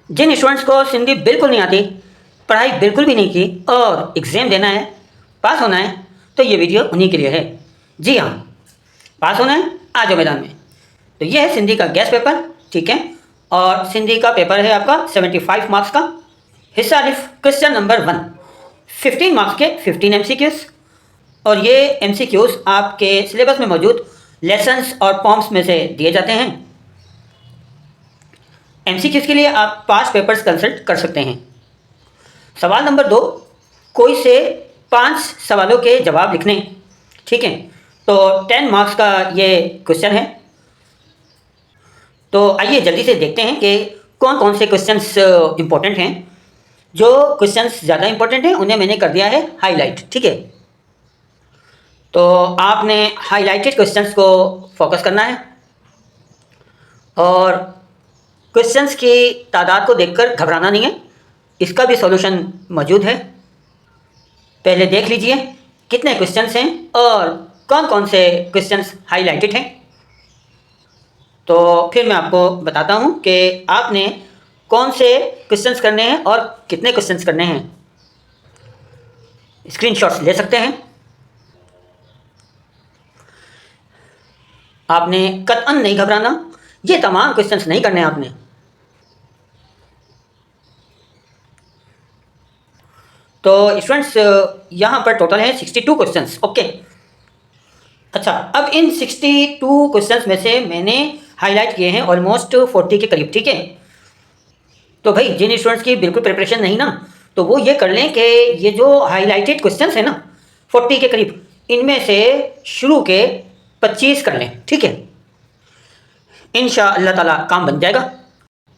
जिन students को सिंधी बिल्कुल नहीं आती, पढ़ाई बिल्कुल भी नहीं की और एग्ज़ाम देना है, पास होना है, तो ये वीडियो उन्हीं के लिए है। जी हाँ, पास होना है, आ जाओ मैदान में। तो ये है सिंधी का गैस पेपर, ठीक है। और सिंधी का पेपर है आपका 75 मार्क्स का। हिस्सा अलिफ, क्वेश्चन नंबर 1, 15 मार्क्स के 15 MCQs। और ये MCQs आपके सिलेबस में मौजूद लेसन्स और पॉम्स में से दिए जाते हैं। MCQs के लिए आप 5 पेपर्स कंसल्ट कर सकते हैं। सवाल नंबर 2, कोई से 5 सवालों के जवाब लिखने, ठीक है। तो 10 मार्क्स का ये क्वेश्चन है। तो आइए जल्दी से देखते हैं कि कौन कौन से क्वेश्चंस इंपॉर्टेंट हैं। जो क्वेश्चंस ज़्यादा इंपॉर्टेंट हैं उन्हें मैंने कर दिया है हाईलाइट, ठीक है। तो आपने हाईलाइटेड क्वेश्चंस को फोकस करना है और क्वेश्चंस की तादाद को देखकर घबराना नहीं है, इसका भी सॉल्यूशन मौजूद है। पहले देख लीजिए कितने क्वेश्चंस हैं और कौन कौन से क्वेश्चंस हाईलाइटेड हैं। तो फिर मैं आपको बताता हूं कि आपने कौन से क्वेश्चंस करने हैं और कितने क्वेश्चंस करने हैं। स्क्रीनशॉट्स ले सकते हैं। आपने कतई नहीं घबराना, ये तमाम क्वेश्चंस नहीं करने आपने। तो स्टूडेंट्स यहाँ पर टोटल है 62 क्वेश्चंस, ओके। अच्छा, अब इन 62 क्वेश्चंस में से मैंने हाईलाइट किए हैं ऑलमोस्ट 40 के करीब, ठीक है। तो भाई जिन स्टूडेंट्स की बिल्कुल प्रिपरेशन नहीं ना, तो वो ये कर लें कि ये जो हाईलाइटेड क्वेश्चंस है ना 40 के करीब, इनमें से शुरू के 25 कर लें, ठीक है। इंशाअल्लाह ताला काम बन जाएगा।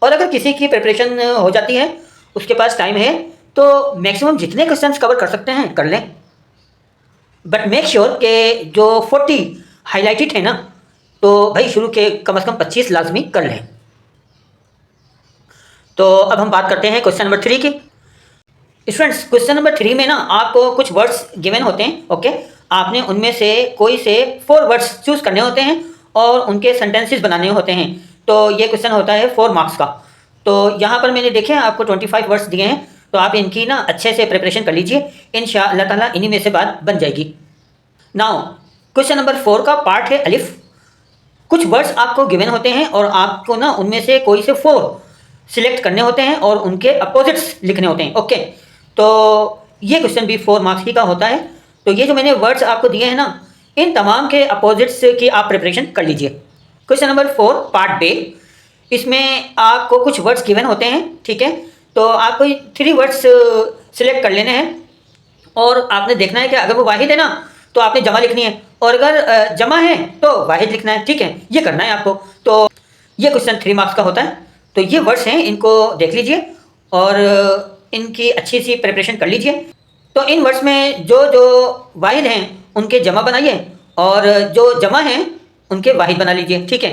और अगर किसी की प्रिपरेशन हो जाती है, उसके पास टाइम है, तो मैक्सिमम जितने क्वेश्चंस कवर कर सकते हैं कर लें। बट मेक श्योर कि जो 40 हाईलाइटेड है ना, तो भाई शुरू के कम से कम 25 लाजमी कर लें। तो अब हम बात करते हैं क्वेश्चन नंबर 3 की। स्टूडेंट्स क्वेश्चन नंबर 3 में ना आपको कुछ वर्ड्स गिवन होते हैं, ओके। आपने उनमें से कोई से 4 वर्ड्स चूज करने होते हैं और उनके सेंटेंसेस बनाने होते हैं। तो ये क्वेश्चन होता है 4 मार्क्स का। तो यहाँ पर मैंने देखे आपको 25 वर्ड्स दिए हैं, तो आप इनकी ना अच्छे से प्रिपरेशन कर लीजिए, इंशाअल्लाह ताला इन्हीं में से बात बन जाएगी। नाउ क्वेश्चन नंबर 4 का पार्ट है अलिफ। कुछ वर्ड्स आपको गिवन होते हैं और आपको ना उनमें से कोई से 4 सिलेक्ट करने होते हैं और उनके अपोजिट्स लिखने होते हैं, ओके। तो ये क्वेश्चन भी 4 मार्क्स ही का होता है। तो ये जो मैंने वर्ड्स आपको दिए हैं ना, इन तमाम के अपोजिट्स की आप प्रिपरेशन कर लीजिए। क्वेश्चन नंबर 4 पार्ट बी, इसमें आपको कुछ वर्ड्स गिवन होते हैं, ठीक है। तो आपको 3 वर्ड्स सिलेक्ट कर लेने हैं और आपने देखना है कि अगर वो वाहिद है ना, तो आपने जमा लिखनी है, और अगर जमा है तो वाहिद लिखना है, ठीक है। ये करना है आपको। तो ये क्वेश्चन 3 मार्क्स का होता है। तो ये वर्ड्स हैं, इनको देख लीजिए और इनकी अच्छी सी प्रिपरेशन कर लीजिए। तो इन वर्ड्स में जो जो वाहिद हैं उनके जमा बनाइए और जो जमा हैं उनके वाहिद बना लीजिए, ठीक है।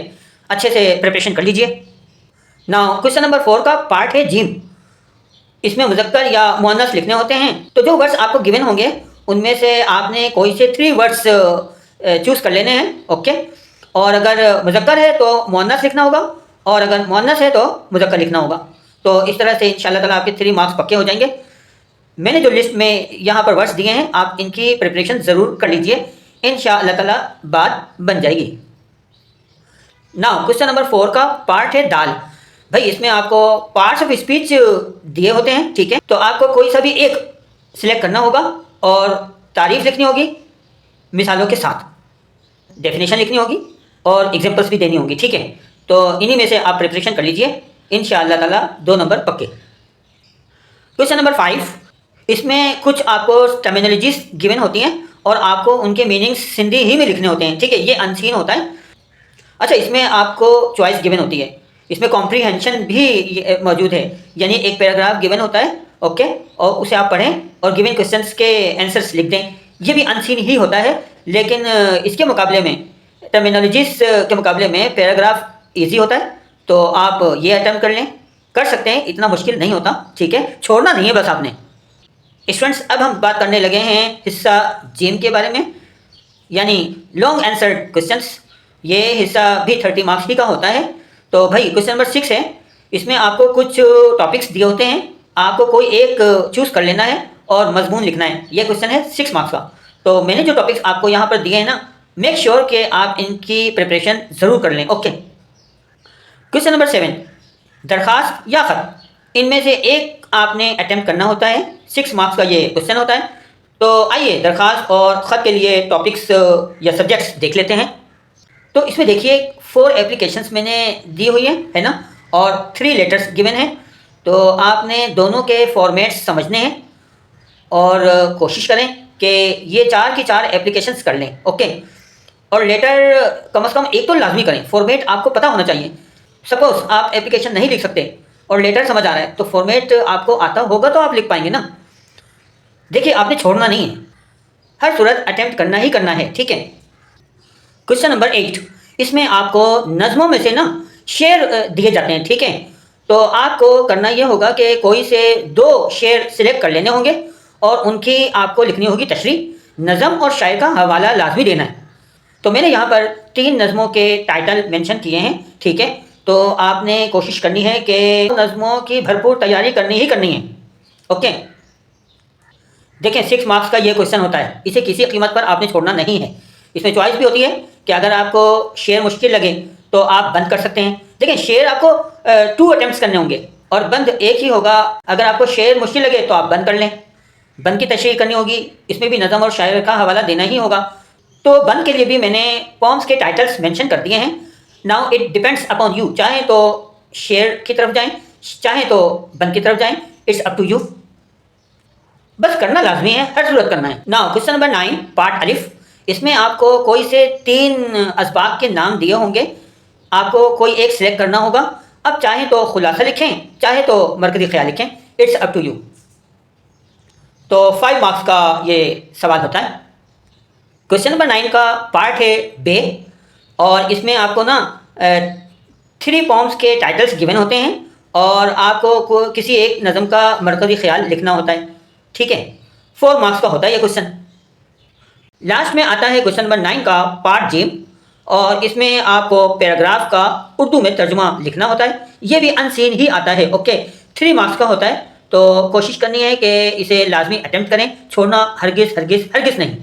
अच्छे से प्रिपरेशन कर लीजिए। नाउ क्वेश्चन नंबर 4 का पार्ट है जीम। इसमें मुज़क्कर या मुअन्नस लिखने होते हैं। तो जो वर्ड्स आपको गिवन होंगे उनमें से आपने कोई से 3 वर्ड्स चूज़ कर लेने हैं, ओके। और अगर मुज़क्कर है तो मुअन्नस लिखना होगा, और अगर मुअन्नस है तो मुज़क्कर लिखना होगा। तो इस तरह से इंशाअल्लाह ताला आपके 3 मार्क्स पक्के हो जाएंगे। मैंने जो लिस्ट में यहाँ पर वर्ड्स दिए हैं, आप इनकी प्रिपरेशन ज़रूर कर लीजिए, इंशाअल्लाह ताला बात बन जाएगी। नाउ क्वेश्चन नंबर 4 का पार्ट है दाल। भाई इसमें आपको पार्ट्स ऑफ स्पीच दिए होते हैं, ठीक है। तो आपको कोई सा भी एक सिलेक्ट करना होगा और तारीफ लिखनी होगी मिसालों के साथ, डेफिनेशन लिखनी होगी और एग्जांपल्स भी देनी होगी, ठीक है। तो इन्हीं में से आप प्रिपरेशन कर लीजिए, इंशाअल्लाह ताला 2 नंबर पक्के। क्वेश्चन नंबर 5, इसमें कुछ आपको टर्मिनोलॉजीज गिवन होती हैं और आपको उनके मीनिंग्स हिंदी ही में लिखने होते हैं, ठीक है। ये अनसीन होता है। अच्छा, इसमें आपको चॉइस गिवन होती है, इसमें कॉम्प्रीहेंशन भी मौजूद है, यानी एक पैराग्राफ गिवन होता है, ओके, और उसे आप पढ़ें और गिवन क्वेश्चंस के आंसर्स लिख दें। ये भी अनसीन ही होता है, लेकिन इसके मुकाबले में टर्मिनोलॉजीज के मुकाबले में पैराग्राफ ईजी होता है। तो आप ये अटेम्प्ट कर सकते हैं, इतना मुश्किल नहीं होता, ठीक है। छोड़ना नहीं है बस आपने। स्टूडेंट्स अब हम बात करने लगे हैं हिस्सा जीम के बारे में, यानी लॉन्ग आंसर्ड क्वेश्चंस। ये हिस्सा भी 30 मार्क्स ही का होता है। तो भाई क्वेश्चन नंबर 6 है, इसमें आपको कुछ टॉपिक्स दिए होते हैं, आपको कोई एक चूज़ कर लेना है और मजमून लिखना है। ये क्वेश्चन है 6 मार्क्स का। तो मैंने जो टॉपिक्स आपको यहाँ पर दिए हैं ना, मेक श्योर कि आप इनकी प्रिपरेशन ज़रूर कर लें। ओके, क्वेश्चन नंबर 7, दरखास्त या ख़त, इनमें से एक आपने अटेम्प्ट करना होता है। 6 मार्क्स का ये क्वेश्चन होता है। तो आइए दरखास्त और ख़त के लिए टॉपिक्स या सब्जेक्ट्स देख लेते हैं। तो इसमें देखिए 4 एप्लीकेशंस मैंने दी हुई है ना, और 3 लेटर्स गिवन हैं। तो आपने दोनों के फॉर्मेट्स समझने हैं और कोशिश करें कि ये 4 की 4 एप्लीकेशंस कर लें। ओके, और लेटर कम से कम एक तो लाजमी करें, फॉर्मेट आपको पता होना चाहिए। सपोज आप एप्लीकेशन नहीं लिख सकते और लेटर समझ आ रहा है, तो फॉर्मेट आपको आता होगा तो आप लिख पाएंगे ना। देखिए आपने छोड़ना नहीं है, हर सूरत अटेम्प्ट करना ही करना है, ठीक है। क्वेश्चन नंबर 8, इसमें आपको नज़मों में से ना शेर दिए जाते हैं, ठीक है। तो आपको करना ये होगा कि कोई से 2 शेर सिलेक्ट कर लेने होंगे और उनकी आपको लिखनी होगी तशरीह। नज़म और शायर का हवाला लाजमी देना है। तो मैंने यहाँ पर 3 नज़मों के टाइटल मेंशन किए हैं, ठीक है। तो आपने कोशिश करनी है कि नज़मों की भरपूर तैयारी करनी ही करनी है। ओके, देखें 6 मार्क्स का ये क्वेश्चन होता है, इसे किसी कीमत पर आपने छोड़ना नहीं है। इसमें चॉइस भी होती है कि अगर आपको शेर मुश्किल लगे तो आप बंद कर सकते हैं। देखिए शेर आपको 2 अटेम्प्ट्स करने होंगे और बंद एक ही होगा। अगर आपको शेर मुश्किल लगे तो आप बंद कर लें, बंद की तशरीह करनी होगी, इसमें भी नज़म और शायर का हवाला देना ही होगा। तो बंद के लिए भी मैंने पॉम्स के टाइटल्स मेंशन कर दिए हैं। Now it depends upon you, चाहे तो शेर की तरफ जाएं, चाहे तो बंद की तरफ जाएं, इट्स अप टू यू। बस करना लाजमी है, हर सूरत करना है। नाउ क्वेश्चन नंबर 9, पार्ट अलिफ, इसमें आपको कोई से 3 असबाब के नाम दिए होंगे, आपको कोई एक सिलेक्ट करना होगा। अब चाहे तो खुलासा लिखें, चाहे तो मरकज़ी ख्याल लिखें, इट्स अप टू यू। तो 5 मार्क्स का ये सवाल होता है। क्वेश्चन नंबर 9 का पार्ट है बे, और इसमें आपको ना 3 पॉम्स के टाइटल्स गिवन होते हैं और आपको किसी एक नज़म का मरकज़ी ख्याल लिखना होता है, ठीक है। 4 मार्क्स का होता है ये क्वेश्चन। लास्ट में आता है क्वेश्चन नंबर 9 का पार्ट जे, और इसमें आपको पैराग्राफ का उर्दू में तर्जुमा लिखना होता है। ये भी अनसीन ही आता है। ओके, 3 मार्क्स का होता है। तो कोशिश करनी है कि इसे लाजमी अटेम्प्ट करें, छोड़ना हरगिज़ हरगिज़ हरगिज़ नहीं।